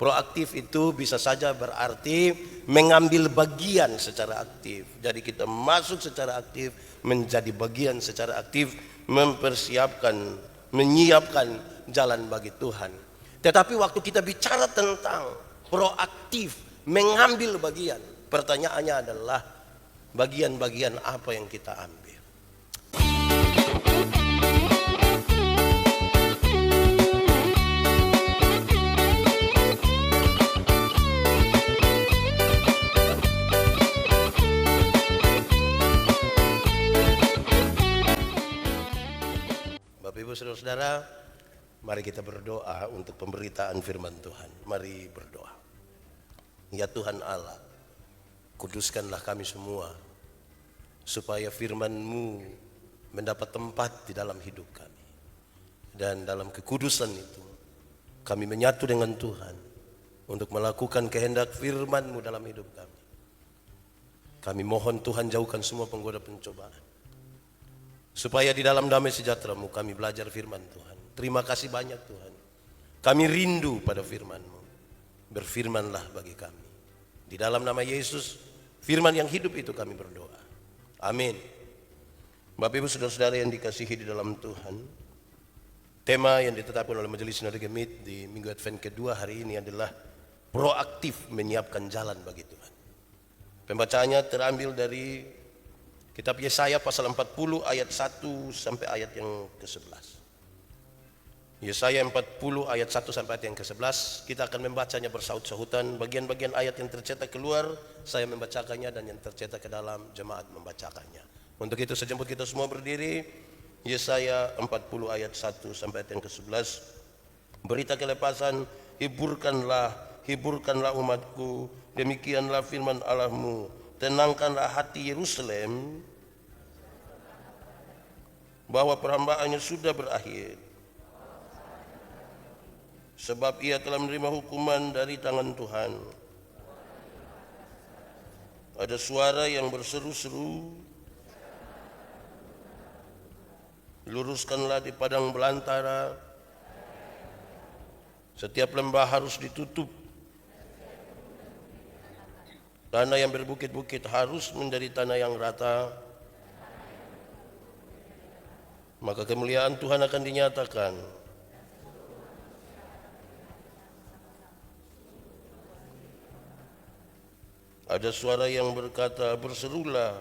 Proaktif itu bisa saja berarti mengambil bagian secara aktif. Jadi kita masuk secara aktif, menjadi bagian secara aktif, mempersiapkan, menyiapkan jalan bagi Tuhan. Tetapi waktu kita bicara tentang proaktif, mengambil bagian, pertanyaannya adalah bagian-bagian apa yang kita ambil. Bapak Ibu Saudara-saudara, mari kita berdoa untuk pemberitaan firman Tuhan. Mari berdoa. Ya Tuhan Allah, kuduskanlah kami semua, supaya firman-Mu mendapat tempat di dalam hidup kami. Dan dalam kekudusan itu, kami menyatu dengan Tuhan untuk melakukan kehendak firman-Mu dalam hidup kami. Kami mohon Tuhan jauhkan semua penggoda pencobaan, supaya di dalam damai sejahtera-Mu kami belajar firman Tuhan. Terima kasih banyak Tuhan. Kami rindu pada firman-Mu. Berfirmanlah bagi kami. Di dalam nama Yesus, firman yang hidup itu kami berdoa. Amin. Bapak Ibu Saudara-saudara yang dikasihi di dalam Tuhan, tema yang ditetapkan oleh Majelis Sinode Gemit di Minggu Advent kedua hari ini adalah proaktif menyiapkan jalan bagi Tuhan. Pembacaannya terambil dari Kitab Yesaya pasal 40 ayat 1 sampai ayat yang ke-11. Yesaya 40 ayat 1 sampai ayat yang ke-11. Kita akan membacanya bersaut-sautan. Bagian-bagian ayat yang tercetak keluar, saya membacakannya, dan yang tercetak ke dalam, jemaat membacakannya. Untuk itu sejemput kita semua berdiri. Yesaya 40 ayat 1 sampai ayat yang ke-11. Berita kelepasan, hiburkanlah umatku, demikianlah firman Allahmu. Tenangkanlah hati Yerusalem, bahwa perhambaannya sudah berakhir, sebab ia telah menerima hukuman dari tangan Tuhan. Ada suara yang berseru-seru, luruskanlah di padang belantara, setiap lembah harus ditutup, tanah yang berbukit-bukit harus menjadi tanah yang rata. Maka kemuliaan Tuhan akan dinyatakan. Ada suara yang berkata, berserulah,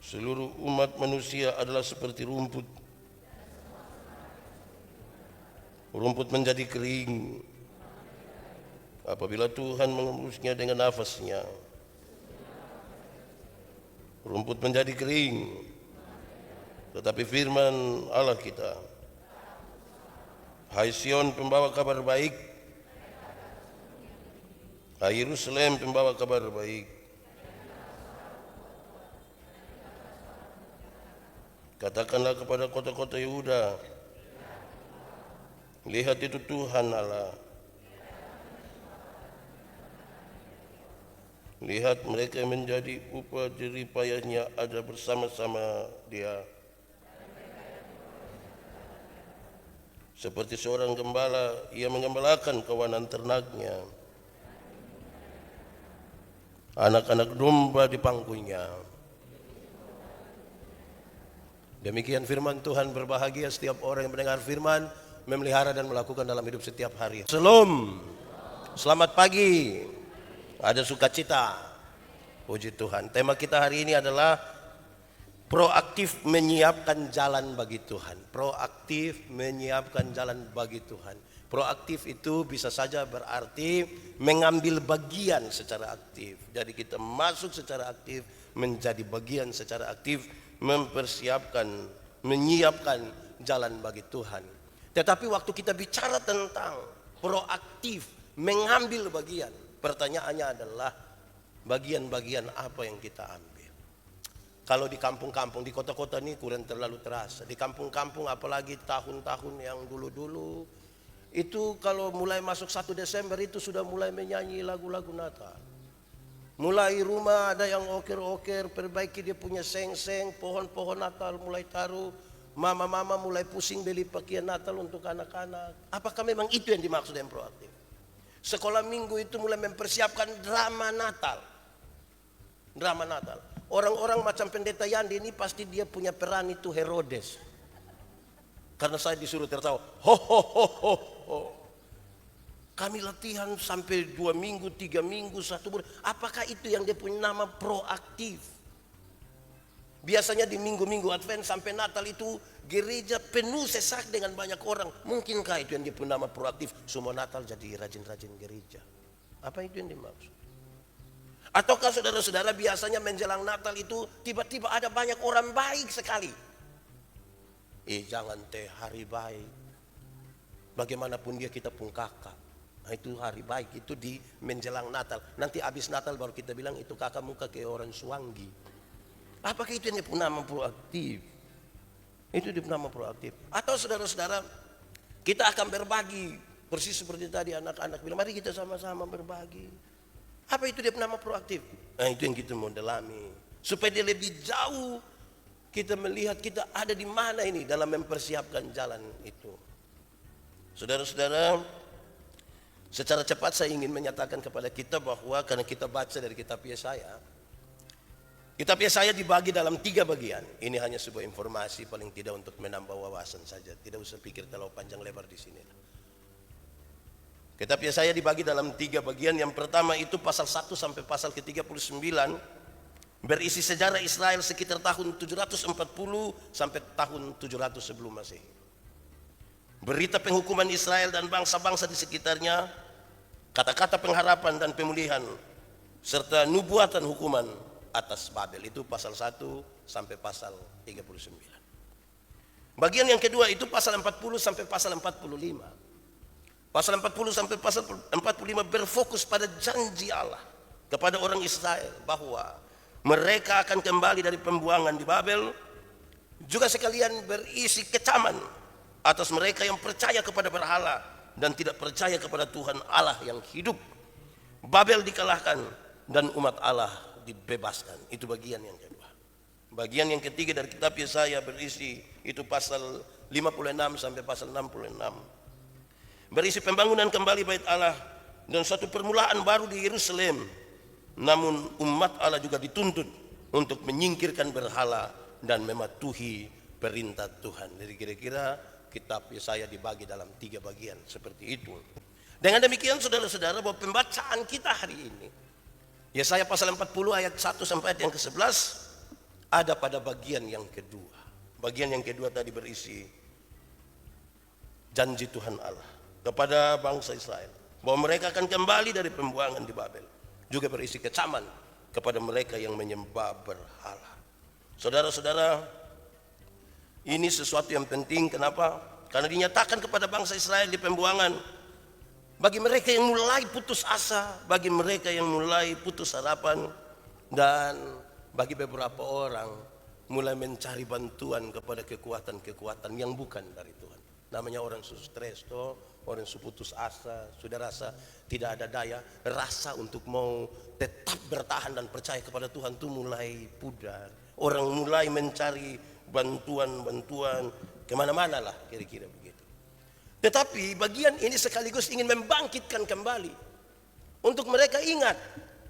seluruh umat manusia adalah seperti rumput. Rumput menjadi kering apabila Tuhan mengembusnya dengan nafasnya. Rumput menjadi kering, tetapi firman Allah kita, hai Sion pembawa kabar baik, hai Yerusalem pembawa kabar baik. Katakanlah kepada kota-kota Yehuda, lihat itu Tuhan Allah. Lihat mereka menjadi upah jerih payahnya ada bersama-sama Dia. Seperti seorang gembala, ia menggembalakan kawanan ternaknya. Anak-anak domba di pangkunya. Demikian firman Tuhan. Berbahagia setiap orang yang mendengar firman, memelihara dan melakukan dalam hidup setiap hari. Shalom. Selamat pagi. Ada sukacita. Puji Tuhan. Tema kita hari ini adalah proaktif menyiapkan jalan bagi Tuhan. Proaktif menyiapkan jalan bagi Tuhan. Proaktif itu bisa saja berarti mengambil bagian secara aktif. Jadi kita masuk secara aktif, menjadi bagian secara aktif, mempersiapkan, menyiapkan jalan bagi Tuhan. Tetapi waktu kita bicara tentang proaktif mengambil bagian, pertanyaannya adalah bagian-bagian apa yang kita ambil. Kalau di kampung-kampung, di kota-kota ini kurang terlalu terasa. Di kampung-kampung apalagi tahun-tahun yang dulu-dulu, itu kalau mulai masuk 1 Desember itu sudah mulai menyanyi lagu-lagu Natal. Mulai rumah ada yang oker-oker, perbaiki dia punya seng-seng, pohon-pohon Natal mulai taruh. Mama-mama mulai pusing beli pakaian Natal untuk anak-anak. Apakah memang itu yang dimaksud yang proaktif? Sekolah minggu itu mulai mempersiapkan drama Natal. Drama Natal. Orang-orang macam pendeta Yandi ini pasti dia punya peran itu Herodes. Karena saya disuruh tertawa. Ho ho ho ho ho. Kami latihan sampai 2 minggu, 3 minggu, 1 bulan. Apakah itu yang dia punya nama proaktif? Biasanya di minggu-minggu Advent sampai Natal itu gereja penuh sesak dengan banyak orang. Mungkinkah itu yang dia punya nama proaktif? Semua Natal jadi rajin-rajin gereja. Apa itu yang dimaksud? Ataukah saudara-saudara biasanya menjelang Natal itu tiba-tiba ada banyak orang baik sekali. Jangan teh hari baik. Bagaimanapun dia kita pun kakak. Nah, itu hari baik itu di menjelang Natal. Nanti habis Natal baru kita bilang itu kakak muka kayak orang Suwangi. Apakah itu yang punya nama proaktif? Itu dia nama proaktif. Atau saudara-saudara kita akan berbagi. Persis seperti tadi anak-anak bilang mari kita sama-sama berbagi. Apa itu dia nama proaktif? Nah itu yang kita mau dalami. Supaya dia lebih jauh kita melihat kita ada di mana ini dalam mempersiapkan jalan itu. Saudara-saudara, secara cepat saya ingin menyatakan kepada kita bahwa karena kita baca dari kitab Yesaya. Kitab Yesaya dibagi dalam 3 bagian. Ini hanya sebuah informasi paling tidak untuk menambah wawasan saja. Tidak usah pikir terlalu panjang lebar di sini. Kitab Yesaya dibagi dalam 3 bagian. Yang pertama itu pasal 1 sampai pasal ke-39 berisi sejarah Israel sekitar tahun 740 sampai tahun 700 sebelum Masehi. Berita penghukuman Israel dan bangsa-bangsa di sekitarnya, kata-kata pengharapan dan pemulihan, serta nubuatan hukuman atas Babel. Itu pasal 1 sampai pasal 39. Bagian yang kedua itu pasal 40 sampai pasal 45. Pasal 40 sampai pasal 45 berfokus pada janji Allah kepada orang Israel bahwa mereka akan kembali dari pembuangan di Babel, juga sekalian berisi kecaman atas mereka yang percaya kepada berhala dan tidak percaya kepada Tuhan Allah yang hidup. Babel dikalahkan dan umat Allah dibebaskan. Itu bagian yang kedua. Bagian yang ketiga dari kitab Yesaya berisi itu pasal 56 sampai pasal 66. Berisi pembangunan kembali bait Allah dan suatu permulaan baru di Yerusalem. Namun umat Allah juga dituntut untuk menyingkirkan berhala dan mematuhi perintah Tuhan. Jadi kira-kira kitab Yesaya dibagi dalam 3 bagian seperti itu. Dengan demikian saudara-saudara bahwa pembacaan kita hari ini Yesaya pasal 40 ayat 1 sampai ayat yang ke-11 ada pada bagian yang kedua. Bagian yang kedua tadi berisi janji Tuhan Allah kepada bangsa Israel bahwa mereka akan kembali dari pembuangan di Babel. Juga berisi kecaman kepada mereka yang menyembah berhala. Saudara-saudara, ini sesuatu yang penting. Kenapa? Karena dinyatakan kepada bangsa Israel di pembuangan. Bagi mereka yang mulai putus asa, bagi mereka yang mulai putus harapan, dan bagi beberapa orang mulai mencari bantuan kepada kekuatan-kekuatan yang bukan dari Tuhan. Namanya orang stres, orang putus asa, sudah rasa tidak ada daya, rasa untuk mau tetap bertahan dan percaya kepada Tuhan itu mulai pudar. Orang mulai mencari bantuan-bantuan kemana-mana lah, kira-kira begitu. Tetapi bagian ini sekaligus ingin membangkitkan kembali untuk mereka ingat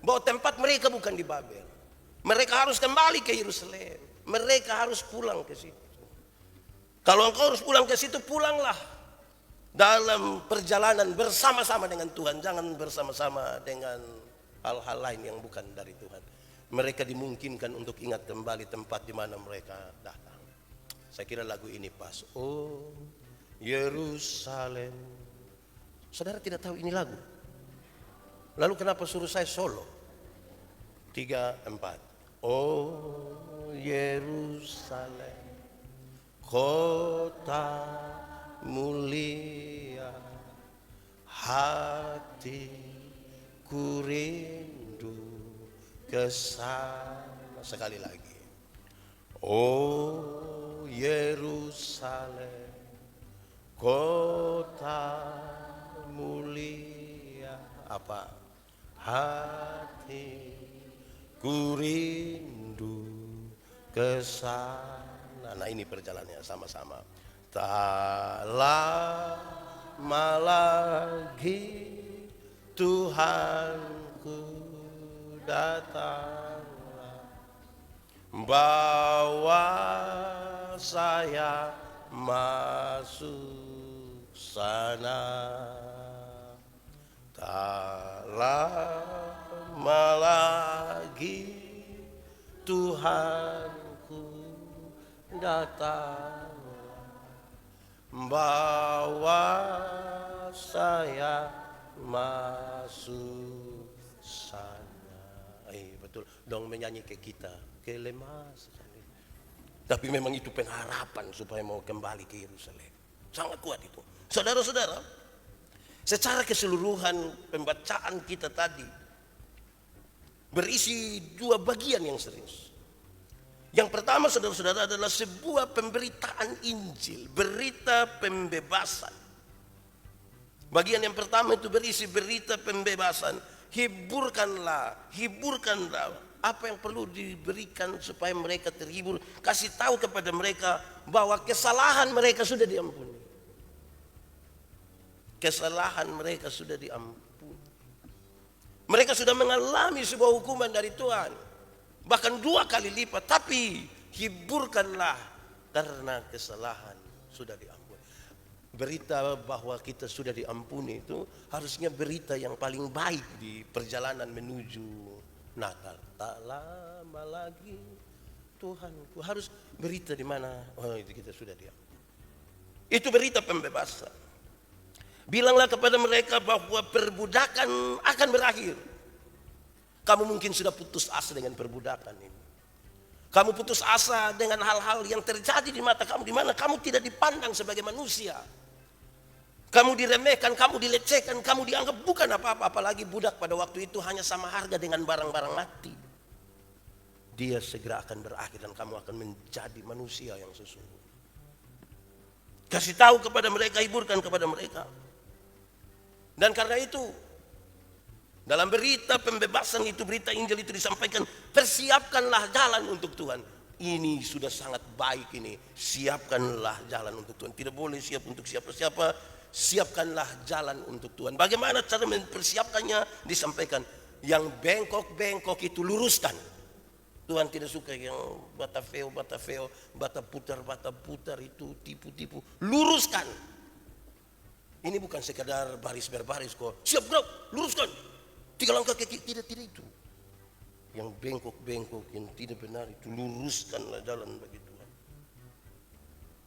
bahwa tempat mereka bukan di Babel. Mereka harus kembali ke Yerusalem. Mereka harus pulang ke situ. Kalau engkau harus pulang ke situ, pulanglah dalam perjalanan bersama-sama dengan Tuhan. Jangan bersama-sama dengan hal-hal lain yang bukan dari Tuhan. Mereka dimungkinkan untuk ingat kembali tempat di mana mereka datang. Saya kira lagu ini pas. Oh Yerusalem. Saudara tidak tahu ini lagu? Lalu kenapa suruh saya solo? 3, 4. Oh Yerusalem, kota mulia, hatiku rindu ke sana. Sekali lagi. Oh Yerusalem, kota mulia, apa? Hatiku rindu ke sana. Nah ini perjalanannya sama-sama. Tak lama lagi Tuhanku datanglah, bawa saya masuk sana. Tak lama lagi Tuhanku datang, bawa saya masuk sana. Betul dong menyanyi ke kita, ke lemah sekali. Tapi memang itu pengharapan supaya mau kembali ke Yerusalem. Sangat kuat itu. Saudara-saudara, secara keseluruhan pembacaan kita tadi berisi dua bagian yang serius. Yang pertama, saudara-saudara, adalah sebuah pemberitaan Injil, berita pembebasan. Bagian yang pertama itu berisi berita pembebasan. Hiburkanlah. Apa yang perlu diberikan supaya mereka terhibur? Kasih tahu kepada mereka bahwa kesalahan mereka sudah diampuni. Kesalahan mereka sudah diampuni. Mereka sudah mengalami sebuah hukuman dari Tuhan, bahkan 2 kali lipat. Tapi hiburkanlah karena kesalahan sudah diampuni. Berita bahwa kita sudah diampuni itu harusnya berita yang paling baik di perjalanan menuju Natal. Tak lama lagi Tuhanku, harus berita di mana itu kita sudah diampuni. Itu berita pembebasan. Bilanglah kepada mereka bahwa perbudakan akan berakhir. Kamu mungkin sudah putus asa dengan perbudakan ini. Kamu putus asa dengan hal-hal yang terjadi di mata kamu, di mana kamu tidak dipandang sebagai manusia. Kamu diremehkan, kamu dilecehkan, kamu dianggap bukan apa-apa. Apalagi budak pada waktu itu hanya sama harga dengan barang-barang mati. Dia segera akan berakhir dan kamu akan menjadi manusia yang sesungguhnya. Kasih tahu kepada mereka, hiburkan kepada mereka. Dan karena itu, dalam berita pembebasan itu, berita Injil itu disampaikan, persiapkanlah jalan untuk Tuhan. Ini sudah sangat baik ini. Siapkanlah jalan untuk Tuhan. Tidak boleh siap untuk siapa-siapa. Siapkanlah jalan untuk Tuhan. Bagaimana cara mempersiapkannya? Disampaikan, yang bengkok-bengkok itu luruskan. Tuhan tidak suka yang batafeo, bata putar itu tipu-tipu. Luruskan. Ini bukan sekadar baris berbaris kok. Siap gerak, luruskan. 3 langkah ke kiri, tidak itu. Yang bengkok-bengkok yang tidak benar itu luruskanlah jalan bagi Tuhan.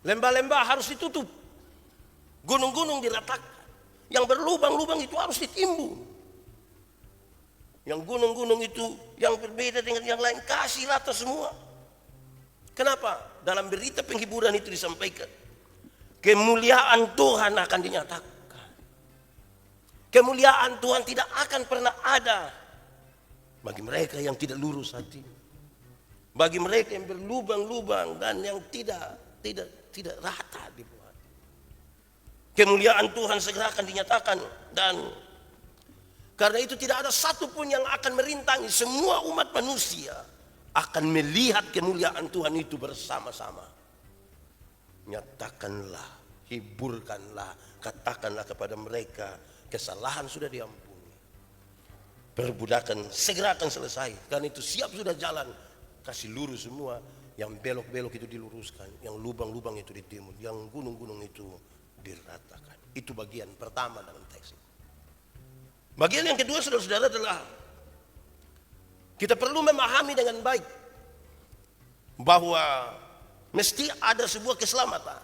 Lembah-lembah harus ditutup. Gunung-gunung diratakan. Yang berlubang-lubang itu harus ditimbun. Yang gunung-gunung itu yang berbeda dengan yang lain, kasih rata semua. Kenapa? Dalam berita penghiburan itu disampaikan, kemuliaan Tuhan akan dinyatakan. Kemuliaan Tuhan tidak akan pernah ada bagi mereka yang tidak lurus hati, bagi mereka yang berlubang-lubang dan yang tidak rata di bawah. Kemuliaan Tuhan segera akan dinyatakan, dan karena itu tidak ada satupun yang akan merintangi. Semua umat manusia akan melihat kemuliaan Tuhan itu bersama-sama. Nyatakanlah, hiburkanlah, katakanlah kepada mereka, kesalahan sudah diampuni. Perbudakan segera akan selesai. Karena itu siap sudah jalan. Kasih lurus semua. Yang belok-belok itu diluruskan. Yang lubang-lubang itu ditimbun. Yang gunung-gunung itu diratakan. Itu bagian pertama dalam teks. Bagian yang kedua, saudara-saudara, adalah kita perlu memahami dengan baik bahwa mesti ada sebuah keselamatan.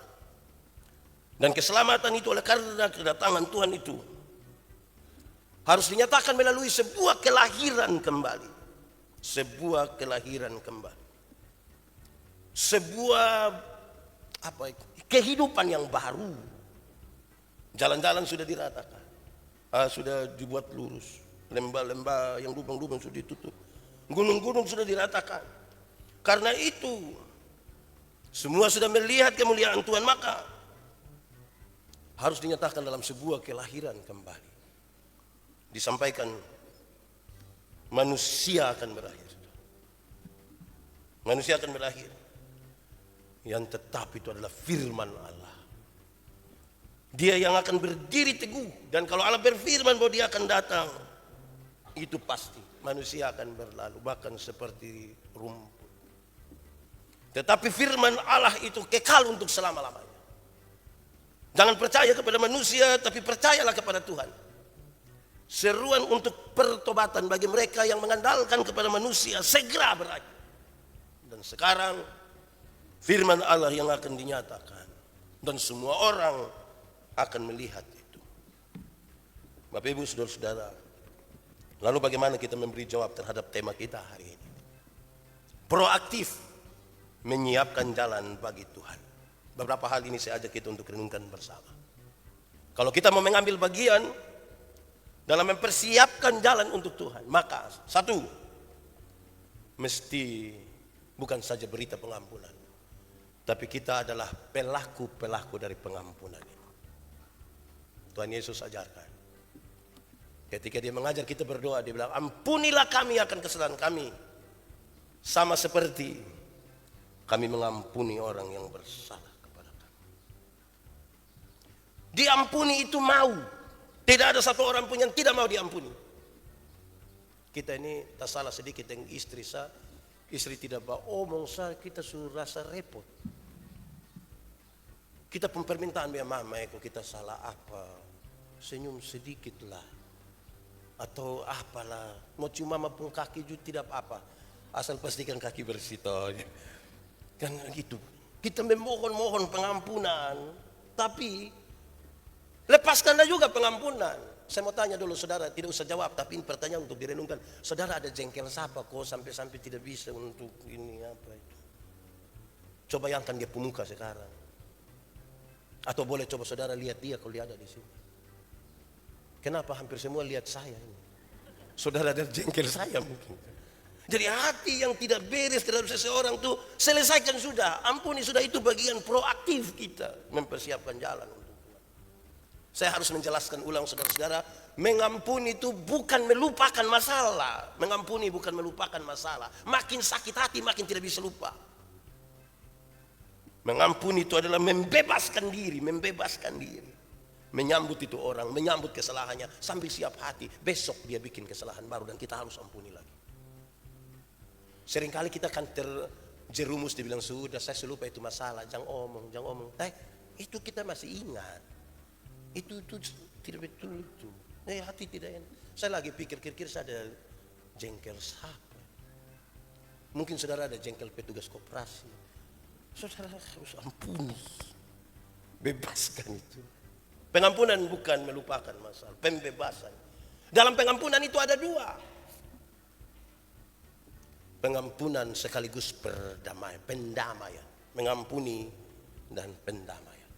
Dan keselamatan itu oleh karena kedatangan Tuhan itu harus dinyatakan melalui sebuah kelahiran kembali. Sebuah kelahiran kembali. Sebuah kehidupan yang baru. Jalan-jalan sudah diratakan. Sudah dibuat lurus. Lembah-lembah yang lubang-lubang sudah ditutup. Gunung-gunung sudah diratakan. Karena itu semua sudah melihat kemuliaan Tuhan, maka harus dinyatakan dalam sebuah kelahiran kembali. Disampaikan manusia akan berakhir. Manusia akan berakhir. Yang tetap itu adalah firman Allah. Dia yang akan berdiri teguh. Dan kalau Allah berfirman bahwa dia akan datang, itu pasti manusia akan berlalu, bahkan seperti rumput. Tetapi firman Allah itu kekal untuk selama-lamanya. Jangan percaya kepada manusia, tapi percayalah kepada Tuhan. Seruan untuk pertobatan bagi mereka yang mengandalkan kepada manusia segera berakhir. Dan sekarang firman Allah yang akan dinyatakan, dan semua orang akan melihat itu. Bapak Ibu saudara-saudara, lalu bagaimana kita memberi jawab terhadap tema kita hari ini? Proaktif menyiapkan jalan bagi Tuhan. Beberapa hal ini saya ajak kita untuk renungkan bersama. Kalau kita mau mengambil bagian dalam mempersiapkan jalan untuk Tuhan, maka satu, mesti bukan saja berita pengampunan, tapi kita adalah pelaku-pelaku dari pengampunan itu. Tuhan Yesus ajarkan. Ketika dia mengajar kita berdoa, dia bilang, ampunilah kami akan kesalahan kami, sama seperti kami mengampuni orang yang bersalah kepada kami. Diampuni itu mau. Tidak ada satu orang pun yang tidak mau diampuni. Kita ini tak salah sedikit yang istri tidak mau omong saya, kita suruh rasa repot. Kita pun permintaan biar mama, kalau kita salah apa, senyum sedikit lah. Atau apalah, mau cuma mapung kaki juga tidak apa-apa. Asal pastikan kaki bersih toh. Kan gitu. Kita memohon-mohon pengampunan, tapi lepaskanlah juga pengampunan. Saya mau tanya dulu saudara, tidak usah jawab, tapi ini pertanyaan untuk direnungkan. Saudara ada jengkel siapa kok sampai tidak bisa untuk ini apa itu? Coba bayangkan dia pemuka sekarang. Atau boleh coba saudara lihat dia kalau dia ada di sini. Kenapa hampir semua lihat saya ini? Saudara ada jengkel saya mungkin. Jadi hati yang tidak beres terhadap seseorang itu selesaikan sudah, ampuni sudah, itu bagian proaktif kita mempersiapkan jalan untuk Tuhan. Saya harus menjelaskan ulang saudara-saudara, mengampuni itu bukan melupakan masalah. Mengampuni bukan melupakan masalah. Makin sakit hati makin tidak bisa lupa. Mengampuni itu adalah membebaskan diri. Menyambut itu orang, menyambut kesalahannya sambil siap hati. Besok dia bikin kesalahan baru dan kita harus ampuni lagi. Seringkali kita kan terjerumus dibilang sudah saya lupa itu masalah, jangan omong. Itu kita masih ingat. Itu tidak betul itu. Hati tidak enak. Saya lagi pikir-kira saya ada jengkel siapa. Mungkin saudara ada jengkel petugas koperasi. Saudara harus ampuni. Bebaskan itu. Pengampunan bukan melupakan masalah, pembebasan. Dalam pengampunan itu ada dua. Pengampunan sekaligus pendamaian. Mengampuni dan pendamaian.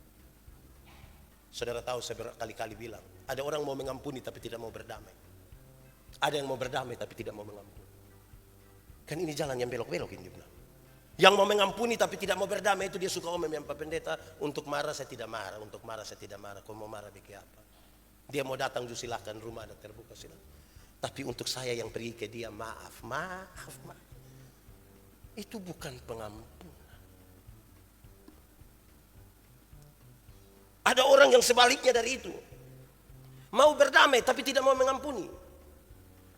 Saudara tahu saya berkali-kali bilang, ada orang mau mengampuni tapi tidak mau berdamai. Ada yang mau berdamai tapi tidak mau mengampuni. Kan ini jalan yang belok-belok ini bilang. Yang mau mengampuni tapi tidak mau berdamai itu dia suka omong yang Pak Pendeta, untuk marah saya tidak marah, untuk marah saya tidak marah. Kau mau marah bikin apa? Dia mau datang juga silakan, rumah ada terbuka silakan. Tapi untuk saya yang pergi ke dia maaf. Itu bukan pengampunan. Ada orang yang sebaliknya dari itu. Mau berdamai tapi tidak mau mengampuni.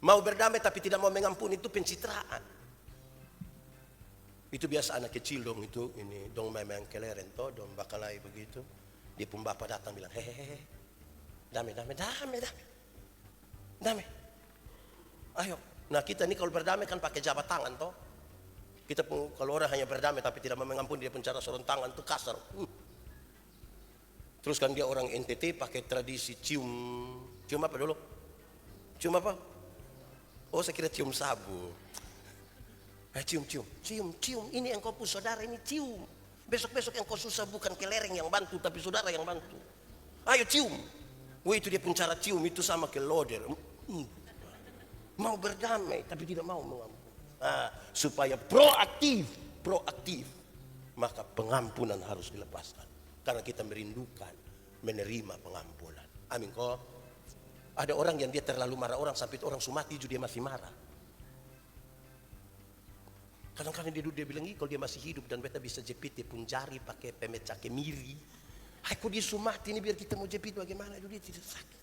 Mau berdamai tapi tidak mau mengampuni, itu pencitraan. Itu biasa anak kecil dong itu, ini dong memang keleren toh, dong bakalai begitu. Dia pun bapak datang bilang, hehehe, damai. Ayo. Nah kita ini kalau berdamai kan pakai jabat tangan toh. Kita pun kalau orang hanya berdamai tapi tidak mau mengampuni, dia pun cara sorong tangan itu kasar. Terus kan dia orang NTT pakai tradisi cium apa dulu? Cium apa? Oh saya kira cium sabu. Cium. Ini yang kau pun saudara ini cium. Besok yang kau susah bukan kelereng yang bantu tapi saudara yang bantu. Ayo cium. Itu dia pun cara cium itu sama ke loder. Mau berdamai tapi tidak mau mengampuni. Supaya proaktif, maka pengampunan harus dilepaskan. Karena kita merindukan menerima pengampunan. Amin kok. Ada orang yang dia terlalu marah orang sampai orang sumati juga dia masih marah. Kadang-kadang dia bilang, kalau dia masih hidup dan beta bisa jepit dia pun jari pakai pemecah kemiri. Kok dia sumati ini biar kita mau jepit bagaimana? Dia tidak sakit.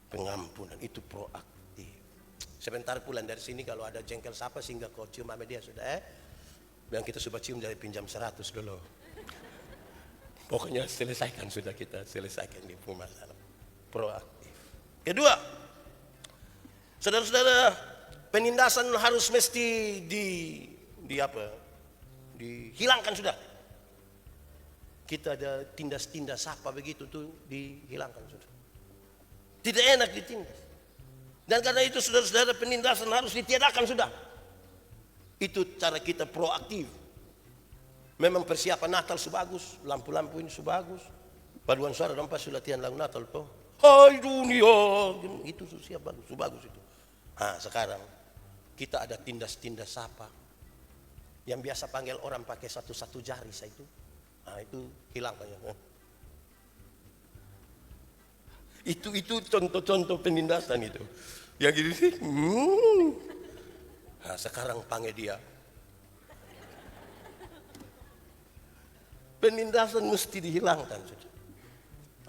Pengampunan itu proaktif. Sebentar pulang dari sini kalau ada jengkel siapa sehingga kau cium sama dia sudah bilang kita coba cium dari pinjam 100 dulu. Pokoknya selesaikan sudah kita selesaikan di masalah. Proaktif. Kedua, saudara-saudara, penindasan harus mesti dihilangkan sudah. Kita ada tindas-tindas apa begitu tuh dihilangkan sudah. Tidak enak ditindas. Dan karena itu saudara-saudara penindasan harus ditiadakan sudah. Itu cara kita proaktif. Memang persiapan Natal sebagus, lampu-lampu ini sebagus. Paduan suara dong pas latihan lagu Natal po. Hai dunia, itu siap bagus, sebagus itu. Sekarang kita ada tindas-tindas apa yang biasa panggil orang pakai satu-satu jari saya itu. Itu hilangkan ya. Itu contoh-contoh penindasan itu. Yang gitu sih. Sekarang panggil dia. Penindasan mesti dihilangkan sudah.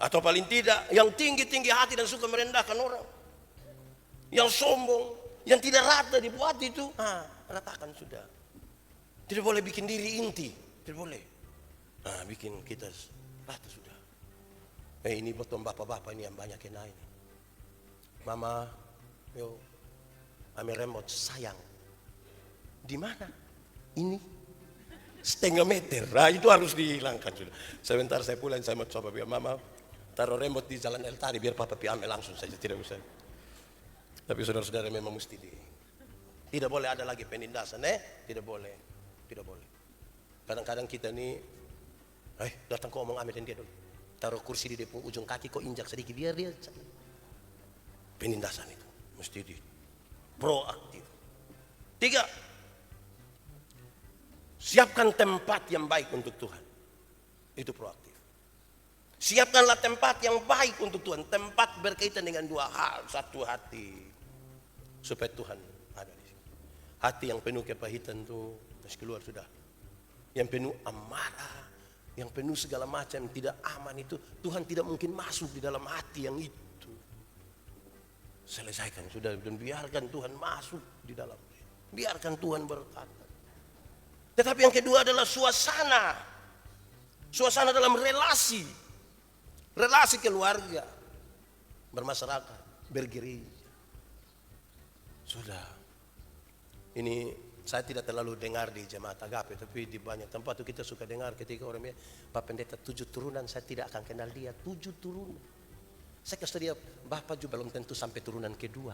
Atau paling tidak yang tinggi-tinggi hati dan suka merendahkan orang. Yang sombong, yang tidak rata dibuat itu, ratakan sudah. Tidak boleh bikin diri inti, tidak boleh. Bikin kita rata sudah. Ini betul bapak-bapak ini yang banyak kena ini. Mama, yo, ame remote sayang. Di mana? Ini setengah meter. Itu harus dihilangkan sudah. Sebentar saya pulang saya mau coba biar mama taruh remote di jalan El Tari biar papa ambil langsung saja tidak usah. Tapi saudara-saudara memang mesti tidak boleh ada lagi penindasan, tidak boleh, tidak boleh. Kadang-kadang kita nih, datang kau omong ambil dia dulu, taruh kursi di depan ujung kaki kau injak sedikit biar dia. Penindasan itu mesti proaktif. 3, siapkan tempat yang baik untuk Tuhan. Itu proaktif. Siapkanlah tempat yang baik untuk Tuhan. Tempat berkaitan dengan 2 hal. 1, hati. Supaya Tuhan ada di sini. Hati yang penuh kepahitan itu harus keluar sudah. Yang penuh amarah, yang penuh segala macam tidak aman itu, Tuhan tidak mungkin masuk di dalam hati yang itu. Selesaikan sudah dan biarkan Tuhan masuk di dalam. Biarkan Tuhan berkata. Tetapi yang kedua adalah suasana. Suasana dalam relasi. Relasi keluarga. Bermasyarakat. Bergereja. Sudah. Ini saya tidak terlalu dengar di jemaat agape. Tapi di banyak tempat itu kita suka dengar ketika orang bilang, Pak Pendeta 7 turunan saya tidak akan kenal dia. 7 turunan. Saya kasih dia, Bapak juga belum tentu sampai turunan kedua.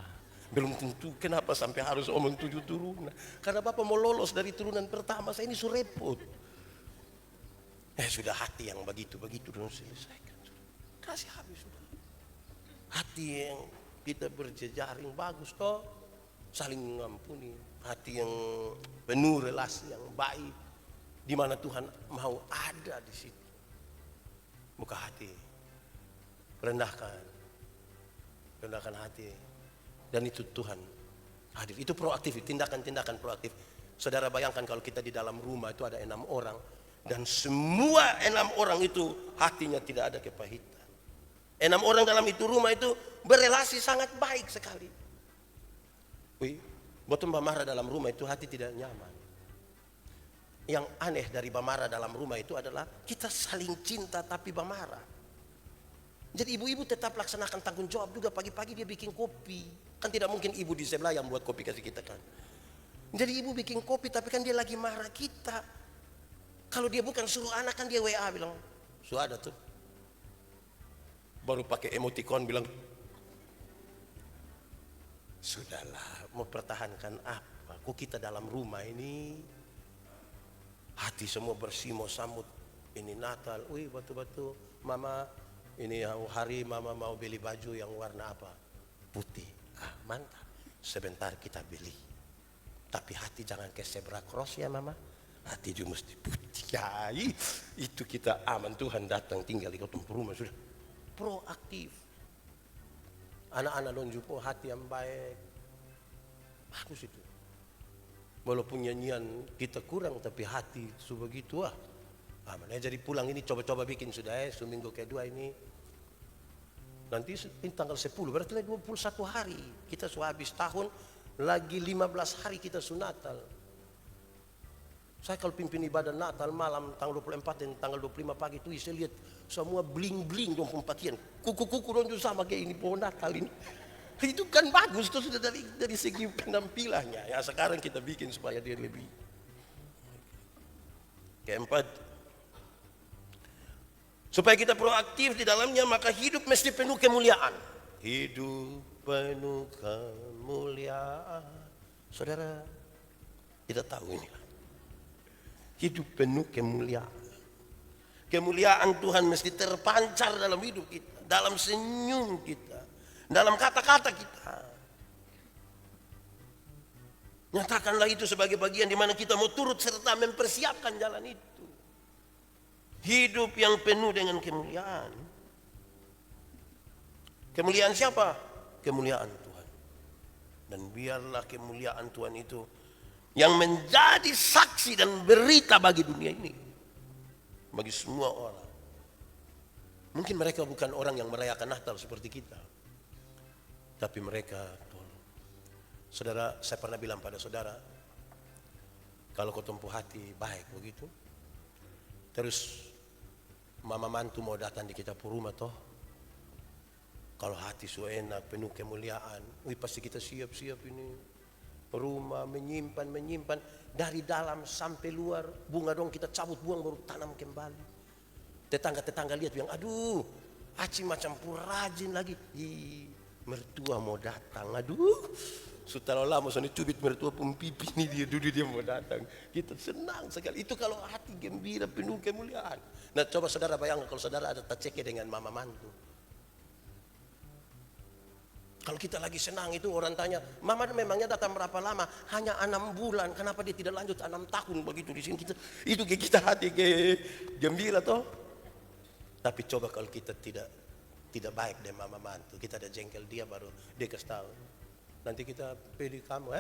Belum tentu, kenapa sampai harus omong 7 turunan? Karena Bapak mau lolos dari turunan pertama, saya ini surepot. Sudah hati yang begitu-begitu dan selesaikan. Kasih habis sudah. Hati yang kita berjejaring bagus toh, saling mengampuni. Hati yang penuh relasi yang baik, di mana Tuhan mau ada di situ. Buka hati, rendahkan hati. Dan itu Tuhan hadir. Itu proaktif, tindakan-tindakan proaktif. Saudara bayangkan kalau kita di dalam rumah itu ada 6 orang. Dan semua 6 orang itu hatinya tidak ada kepahitan. 6 orang dalam itu rumah itu berelasi sangat baik sekali. Buat bamara dalam rumah itu hati tidak nyaman. Yang aneh dari bamara dalam rumah itu adalah kita saling cinta tapi bamara. Jadi ibu-ibu tetap laksanakan tanggung jawab juga, pagi-pagi dia bikin kopi. Kan tidak mungkin ibu di sebelah yang buat kopi kasih kita kan. Jadi ibu bikin kopi tapi kan dia lagi marah kita. Kalau dia bukan suruh anak kan dia WA bilang, sudah ada tuh. Baru pakai emoticon bilang, sudahlah mau pertahankan apa? Kok kita dalam rumah ini hati semua bersih mau sambut ini Natal. Batu-batu mama ini hari mama mau beli baju yang warna apa? Putih. Mantap. Sebentar kita beli. Tapi hati jangan ke zebra cross ya mama. Hati juga mesti putih. Itu kita aman. Tuhan datang tinggal di kota rumah sudah. Proaktif. Anak-anak lonjupo hati yang baik. Bagus itu. Walaupun nyanyian kita kurang, tapi hati begitu jadi pulang ini coba-coba bikin sudah seminggu kedua ini. Nanti tanggal 10 berarti 21 hari. Kita sudah habis tahun, lagi 15 hari kita Natal. Saya kalau pimpin ibadah Natal malam tanggal 24 dan tanggal 25 pagi itu saya lihat semua bling-bling dong pembatian. Kuku-kuku dong sama kayak ini pohon Natal ini. Itu kan bagus tuh sudah dari segi penampilannya. Ya sekarang kita bikin supaya dia lebih. Keempat, supaya kita proaktif di dalamnya, maka hidup mesti penuh kemuliaan. Hidup penuh kemuliaan. Saudara, kita tahu ini. Hidup penuh kemuliaan. Kemuliaan Tuhan mesti terpancar dalam hidup kita, dalam senyum kita, dalam kata-kata kita. Nyatakanlah itu sebagai bagian di mana kita mau turut serta mempersiapkan jalan itu. Hidup yang penuh dengan kemuliaan. Kemuliaan siapa? Kemuliaan Tuhan. Dan biarlah kemuliaan Tuhan itu yang menjadi saksi dan berita bagi dunia ini. Bagi semua orang. Mungkin mereka bukan orang yang merayakan Natal seperti kita. Tapi mereka, saudara, saya pernah bilang pada saudara, kalau kau tumpu hati baik begitu, terus mama mantu mau datang di kita rumah toh, kalau hati su enak, penuh kemuliaan, pasti kita siap-siap ini, rumah menyimpan, dari dalam sampai luar, bunga dong kita cabut buang baru tanam kembali. Tetangga-tetangga lihat bilang, aduh, Aci macam rajin lagi. Mertua mau datang, aduh. Setelah lama soalnya cubit mertua pun pipi ini dia duduk dia mau datang. Kita senang sekali. Itu kalau hati gembira penuh kemuliaan. Nah coba saudara bayangkan kalau saudara ada taceke dengan mama mantu. Kalau kita lagi senang itu orang tanya, mama memangnya datang berapa lama? Hanya 6 bulan. Kenapa dia tidak lanjut 6 tahun begitu di sini kita? Itu kita hati gembira toh. Tapi coba kalau kita tidak baik dengan mama mantu, kita ada jengkel dia baru dia kasih tahu. Nanti kita pilih kamu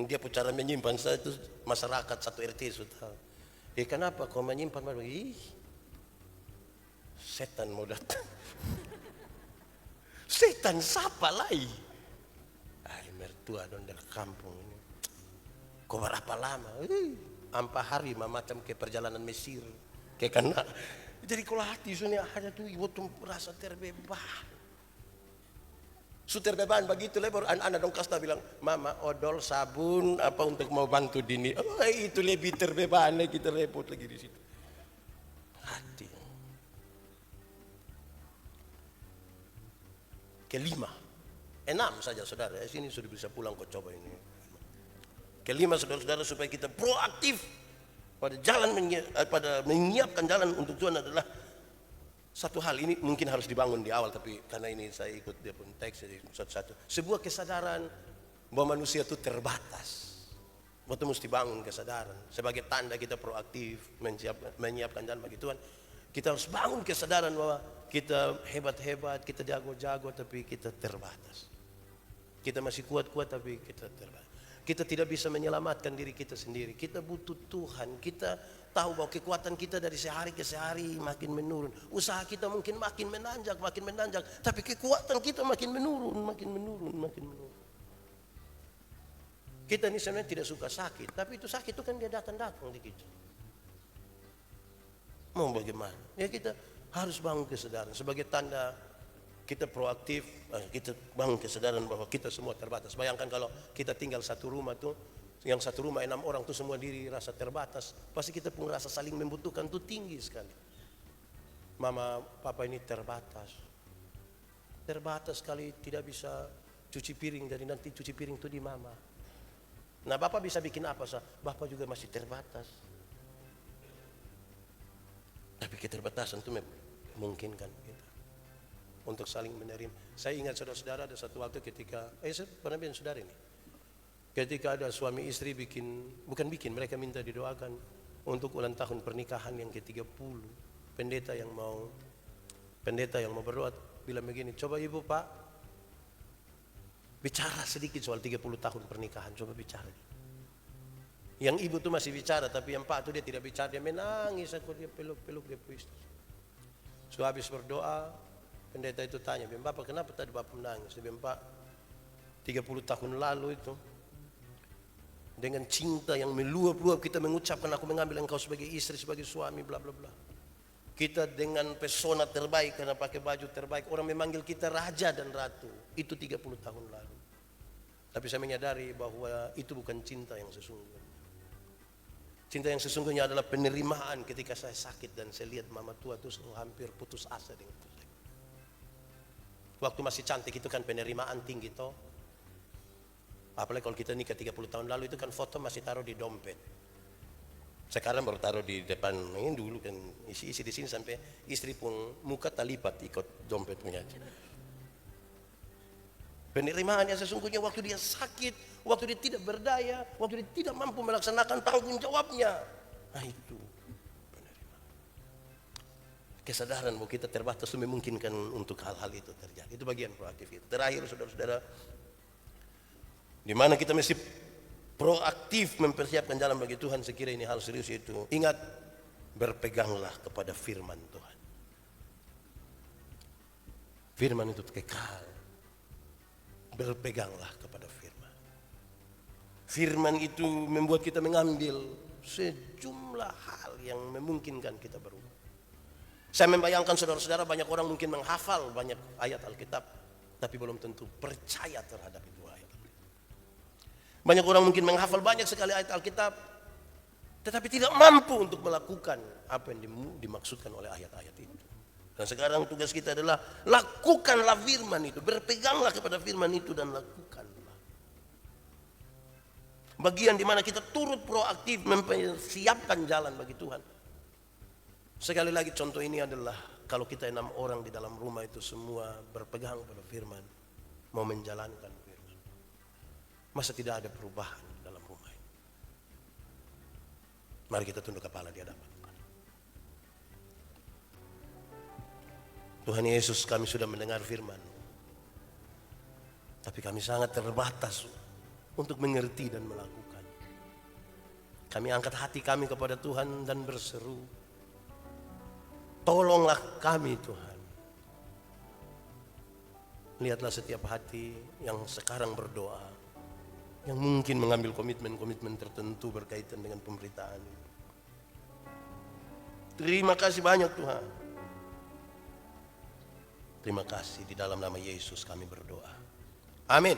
Dia pun cara menyimpan saya itu masyarakat satu RT sudah. Kenapa kau menyimpan baru? Setan mau datang. Setan siapa lagi? Mertua don dari kampung ini. Kau berapa lama? 4 hari macam ke perjalanan Mesir. Kayak kena. Jadi kalau hati sudah ada tuh ibu tuh merasa terbebas. Terbeban begitu lebar anak dong kasta bilang, mama odol sabun apa untuk mau bantu dini. Itu lebih terbebas kita repot lagi di situ. Hati. Kelima, 6 saja saudara. Sini sudah bisa pulang kau coba ini. Kelima saudara-saudara supaya kita proaktif pada menyiapkan jalan untuk Tuhan adalah satu hal ini mungkin harus dibangun di awal, tapi karena ini saya ikut dia pun teks jadi satu-satu. Sebuah kesadaran bahwa manusia itu terbatas. Kita mesti bangun kesadaran sebagai tanda kita proaktif menyiapkan jalan bagi Tuhan. Kita harus bangun kesadaran bahwa kita hebat-hebat, kita jago-jago, tapi kita terbatas. Kita masih kuat-kuat, tapi kita terbatas. Kita tidak bisa menyelamatkan diri kita sendiri. Kita butuh Tuhan. Kita tahu bahwa kekuatan kita dari sehari ke sehari makin menurun. Usaha kita mungkin makin menanjak. Tapi kekuatan kita makin menurun. Kita ini sebenarnya tidak suka sakit. Tapi itu sakit itu kan dia datang di kita. Mau bagaimana? Ya kita harus bangun kesadaran. Sebagai tanda kita proaktif, kita bangun kesadaran bahwa kita semua terbatas. Bayangkan kalau kita tinggal satu rumah tuh, yang satu rumah 6 orang tuh semua diri rasa terbatas, pasti kita pun rasa saling membutuhkan tuh tinggi sekali. Mama, papa ini terbatas sekali, tidak bisa cuci piring, jadi nanti cuci piring tuh di mama. Nah bapak bisa bikin apa sah? Bapak juga masih terbatas. Tapi keterbatasan itu memungkinkan kita untuk saling menerima. Saya ingat saudara-saudara ada satu waktu ketika, saya pernah bilang saudara ini, ketika ada suami istri mereka minta didoakan untuk ulang tahun pernikahan yang ke-30. Pendeta yang mau berdoa bilang begini, coba ibu pak, Bicara sedikit soal 30 tahun pernikahan, coba bicara. Yang ibu tuh masih bicara, tapi yang pak tuh dia tidak bicara, dia menangis, dia peluk-peluk dia istri. So habis berdoa, pendeta itu tanya, Bapak kenapa tadi Bapak menangis? Dia bilang, Pak, 30 tahun lalu itu, dengan cinta yang meluap-luap kita mengucapkan aku mengambil engkau sebagai istri, sebagai suami, bla bla bla. Kita dengan pesona terbaik karena pakai baju terbaik, orang memanggil kita raja dan ratu. Itu 30 tahun lalu. Tapi saya menyadari bahwa itu bukan cinta yang sesungguhnya. Cinta yang sesungguhnya adalah penerimaan ketika saya sakit dan saya lihat mama tua itu hampir putus asa dengan saya. Waktu masih cantik itu kan penerimaan tinggi toh. Apalagi kalau kita nikah 30 tahun lalu itu kan foto masih taruh di dompet. Sekarang baru taruh di depan. Ini dulu kan isi-isi di sini sampai istri pun muka talipat ikut dompet punya. Penerimaan yang sesungguhnya waktu dia sakit, waktu dia tidak berdaya, waktu dia tidak mampu melaksanakan tanggung jawabnya. Nah itu penerimaan. Kesadaran bahwa kita terbatas itu memungkinkan untuk hal-hal itu terjadi. Itu bagian proaktif itu. Terakhir saudara-saudara, di mana kita mesti proaktif mempersiapkan jalan bagi Tuhan, sekira ini hal serius itu. Ingat, berpeganglah kepada firman Tuhan. Firman itu kekal. Berpeganglah kepada firman. Firman itu membuat kita mengambil sejumlah hal yang memungkinkan kita berubah. Saya membayangkan saudara-saudara, banyak orang mungkin menghafal banyak ayat Alkitab, tapi belum tentu percaya terhadap itu ayat Alkitab. Banyak orang mungkin menghafal banyak sekali ayat Alkitab, tetapi tidak mampu untuk melakukan apa yang dimaksudkan oleh ayat-ayat itu. Dan sekarang tugas kita adalah lakukanlah firman itu, berpeganglah kepada firman itu dan lakukanlah. Bagian di mana kita turut proaktif mempersiapkan jalan bagi Tuhan. Sekali lagi contoh ini adalah kalau kita 6 orang di dalam rumah itu semua berpegang pada firman, mau menjalankan firman. Masa tidak ada perubahan dalam rumah ini? Mari kita tunduk kepala di hadapan Tuhan. Tuhan Yesus, kami sudah mendengar firman, tapi kami sangat terbatas untuk mengerti dan melakukan. Kami angkat hati kami kepada Tuhan dan berseru, tolonglah kami Tuhan. Lihatlah setiap hati yang sekarang berdoa, yang mungkin mengambil komitmen-komitmen tertentu berkaitan dengan pemberitaan ini. Terima kasih banyak Tuhan. Terima kasih, di dalam nama Yesus kami berdoa. Amin.